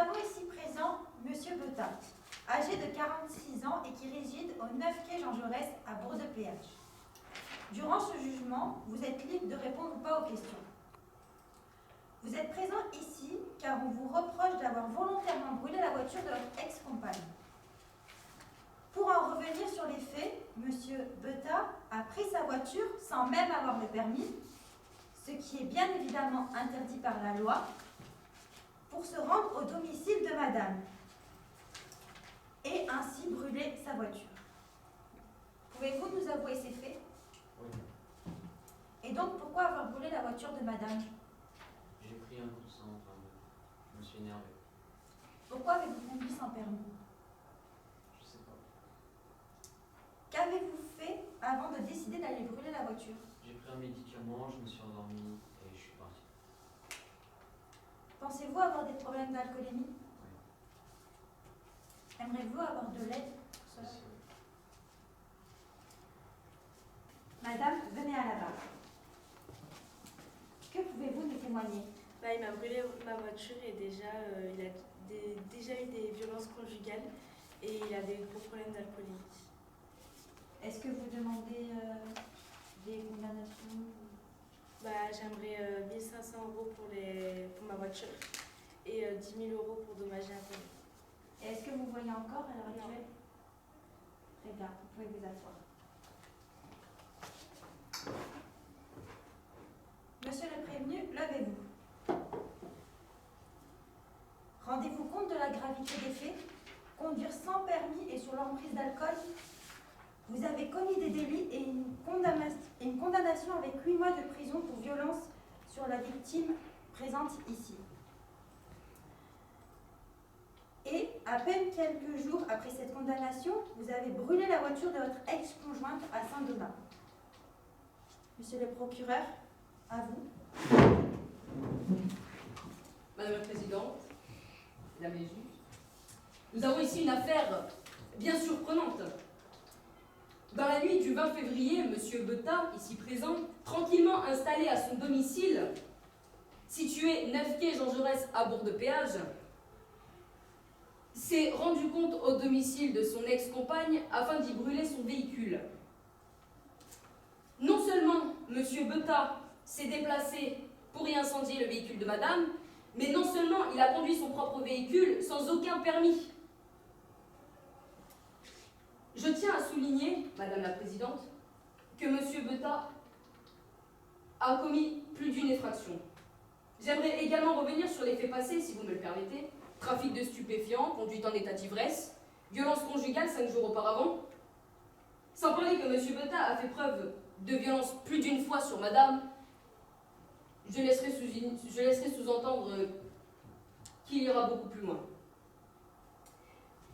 avons ici présent Monsieur Botha, âgé de 46 ans et qui réside au 9 quai Jean Jaurès à Bourg-de-Péage. Durant ce jugement, vous êtes libre de répondre ou pas aux questions. Vous êtes présent ici car on vous reproche d'avoir volontairement brûlé la voiture de votre ex-compagne. Pour en revenir sur les faits, Monsieur Botha a pris sa voiture sans même avoir le permis, ce qui est bien évidemment interdit par la loi, pour se rendre au domicile de Madame et ainsi brûler sa voiture. Pouvez-vous nous avouer ces faits? Oui. Et donc, pourquoi avoir brûlé la voiture de Madame? J'ai pris un coup de sang, je me suis énervé. Pourquoi avez-vous conduit sans permis? Je sais pas. Qu'avez-vous fait avant de décider d'aller brûler la voiture? J'ai pris un médicament, je me suis endormi et je suis parti. Pensez-vous avoir des problèmes d'alcoolémie? Oui. Aimeriez-vous avoir de l'aide pour cela? Aussi, oui. Madame, venez à la barre. Que pouvez-vous nous témoigner? Il m'a brûlé ma voiture et déjà, il a déjà eu des violences conjugales et il a des gros problèmes d'alcoolémie. Est-ce que vous demandez des condamnations? J'aimerais 1 500 € pour ma voiture et 10 000 € pour dommages et intérêts. Et est-ce que vous voyez encore à l'heure Non. actuelle? Très bien, vous pouvez vous asseoir. Monsieur le prévenu, levez-vous. Rendez-vous compte de la gravité des faits? Conduire sans permis et sous l'emprise d'alcool? Vous avez commis des délits et une condamnation avec 8 mois de prison pour violence sur la victime présente ici. Et, à peine quelques jours après cette condamnation, vous avez brûlé la voiture de votre ex-conjointe à Saint-Donat. Monsieur le procureur, à vous. Madame la Présidente, Mesdames les juges, nous avons ici une affaire bien surprenante. Dans la nuit du 20 février, M. Botha, ici présent, tranquillement installé à son domicile, situé 9 quai Jean Jaurès à Bourg-de-Péage, s'est rendu compte au domicile de son ex-compagne afin d'y brûler son véhicule. Non seulement M. Botha s'est déplacé pour y incendier le véhicule de Madame, mais non seulement il a conduit son propre véhicule sans aucun permis. Je tiens à souligner, Madame la Présidente, que M. Botha a commis plus d'une infraction. J'aimerais également revenir sur les faits passés, si vous me le permettez. Trafic de stupéfiants, conduite en état d'ivresse, violence conjugale 5 jours auparavant. Sans parler que M. Botha a fait preuve de violence plus d'une fois sur Madame, je laisserai sous-entendre qu'il ira beaucoup plus loin.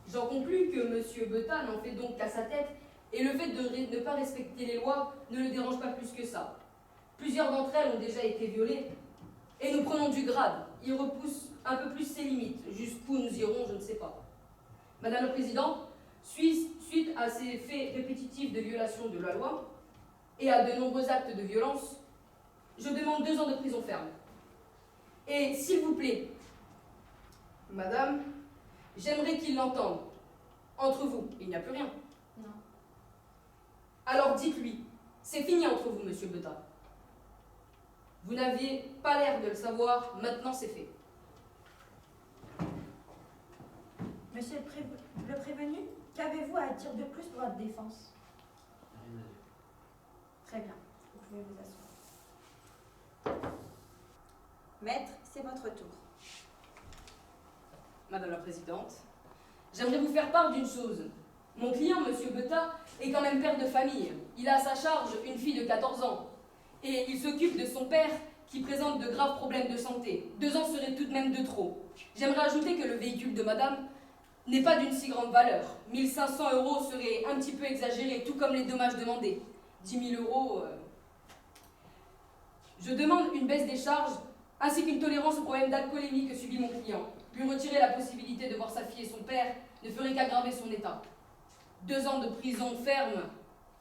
J'en conclus que M. Botha n'en fait donc qu'à sa tête et le fait de ne pas respecter les lois ne le dérange pas plus que ça. Plusieurs d'entre elles ont déjà été violées et nous prenons du grade. Il repousse un peu plus ses limites. Jusqu'où nous irons, je ne sais pas. Madame la Présidente, suite à ces faits répétitifs de violation de la loi et à de nombreux actes de violence, je demande 2 ans de prison ferme. Et s'il vous plaît, Madame, j'aimerais qu'il l'entende. Entre vous, il n'y a plus rien. Non. Alors dites-lui, c'est fini entre vous, Monsieur Botha. Vous n'aviez pas l'air de le savoir, maintenant c'est fait. Monsieur le prévenu, qu'avez-vous à dire de plus pour votre défense? Rien à dire. Très bien, vous pouvez vous asseoir. Maître, c'est votre tour. Madame la Présidente, j'aimerais vous faire part d'une chose. Mon client, Monsieur Botha, est quand même père de famille. Il a à sa charge une fille de 14 ans. Et il s'occupe de son père qui présente de graves problèmes de santé. 2 ans serait tout de même de trop. J'aimerais ajouter que le véhicule de Madame n'est pas d'une si grande valeur. 1 500 € serait un petit peu exagéré, tout comme les dommages demandés. 10 000 €... Je demande une baisse des charges, ainsi qu'une tolérance au problème d'alcoolémie que subit mon client. Lui retirer la possibilité de voir sa fille et son père ne ferait qu'aggraver son état. 2 ans de prison ferme,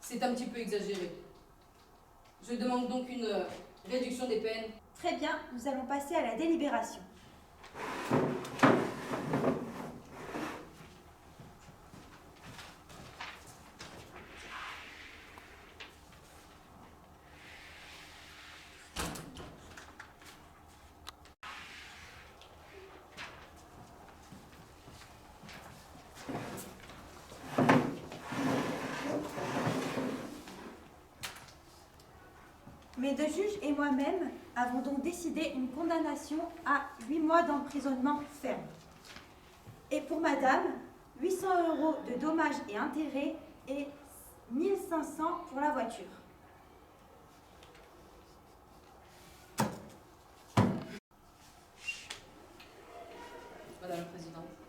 c'est un petit peu exagéré. Je demande donc une réduction des peines. Très bien, nous allons passer à la délibération. Les deux juges et moi-même avons donc décidé une condamnation à 8 mois d'emprisonnement ferme. Et pour madame, 800 € de dommages et intérêts et 1500 pour la voiture. Madame la Présidente.